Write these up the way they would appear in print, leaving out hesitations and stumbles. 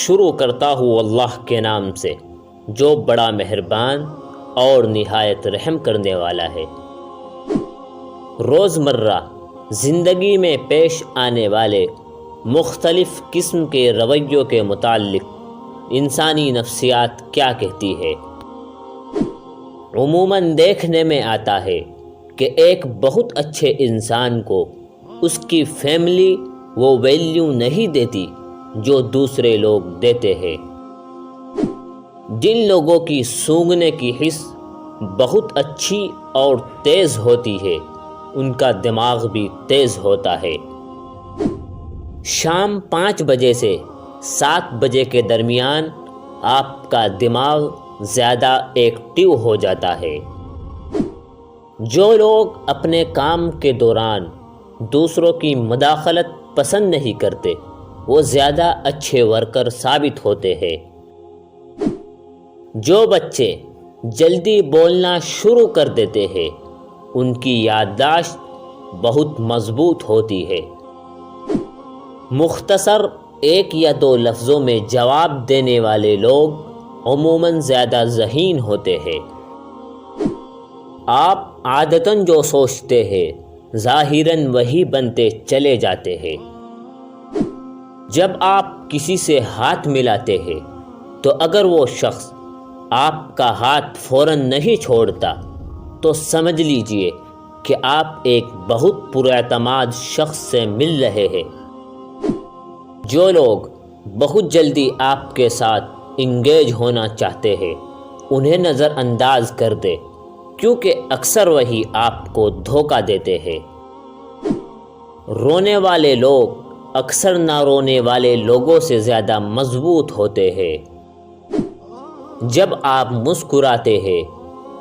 شروع کرتا ہوں اللہ کے نام سے جو بڑا مہربان اور نہایت رحم کرنے والا ہے۔ روزمرہ زندگی میں پیش آنے والے مختلف قسم کے رویوں کے متعلق انسانی نفسیات کیا کہتی ہے؟ عموماً دیکھنے میں آتا ہے کہ ایک بہت اچھے انسان کو اس کی فیملی وہ ویلیو نہیں دیتی جو دوسرے لوگ دیتے ہیں۔ جن لوگوں کی سونگھنے کی حس بہت اچھی اور تیز ہوتی ہے ان کا دماغ بھی تیز ہوتا ہے۔ شام 5 بجے سے 7 بجے کے درمیان آپ کا دماغ زیادہ ایکٹیو ہو جاتا ہے۔ جو لوگ اپنے کام کے دوران دوسروں کی مداخلت پسند نہیں کرتے وہ زیادہ اچھے ورکر ثابت ہوتے ہیں۔ جو بچے جلدی بولنا شروع کر دیتے ہیں ان کی یادداشت بہت مضبوط ہوتی ہے۔ مختصر 1 یا 2 لفظوں میں جواب دینے والے لوگ عموماً زیادہ ذہین ہوتے ہیں۔ آپ عادتاً جو سوچتے ہیں ظاہراً وہی بنتے چلے جاتے ہیں۔ جب آپ کسی سے ہاتھ ملاتے ہیں تو اگر وہ شخص آپ کا ہاتھ فوراً نہیں چھوڑتا تو سمجھ لیجئے کہ آپ ایک بہت پراعتماد شخص سے مل رہے ہیں۔ جو لوگ بہت جلدی آپ کے ساتھ انگیج ہونا چاہتے ہیں انہیں نظر انداز کر دے کیونکہ اکثر وہی آپ کو دھوکہ دیتے ہیں۔ رونے والے لوگ اکثر نہ رونے والے لوگوں سے زیادہ مضبوط ہوتے ہیں۔ جب آپ مسکراتے ہیں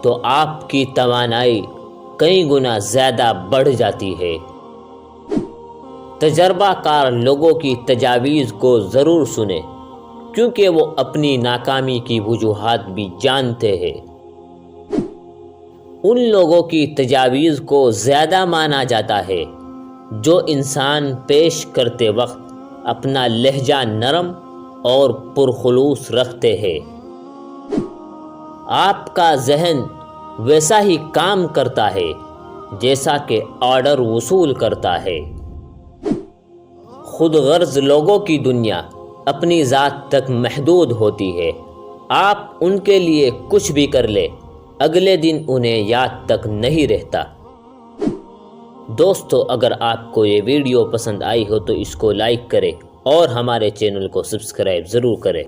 تو آپ کی توانائی کئی گنا زیادہ بڑھ جاتی ہے۔ تجربہ کار لوگوں کی تجاویز کو ضرور سنیں کیونکہ وہ اپنی ناکامی کی وجوہات بھی جانتے ہیں۔ ان لوگوں کی تجاویز کو زیادہ مانا جاتا ہے جو انسان پیش کرتے وقت اپنا لہجہ نرم اور پرخلوص رکھتے ہیں۔ آپ کا ذہن ویسا ہی کام کرتا ہے جیسا کہ آرڈر وصول کرتا ہے۔ خود غرض لوگوں کی دنیا اپنی ذات تک محدود ہوتی ہے۔ آپ ان کے لیے کچھ بھی کر لیں اگلے دن انہیں یاد تک نہیں رہتا۔ دوستو اگر آپ کو یہ ویڈیو پسند آئی ہو تو اس کو لائک کریں اور ہمارے چینل کو سبسکرائب ضرور کریں۔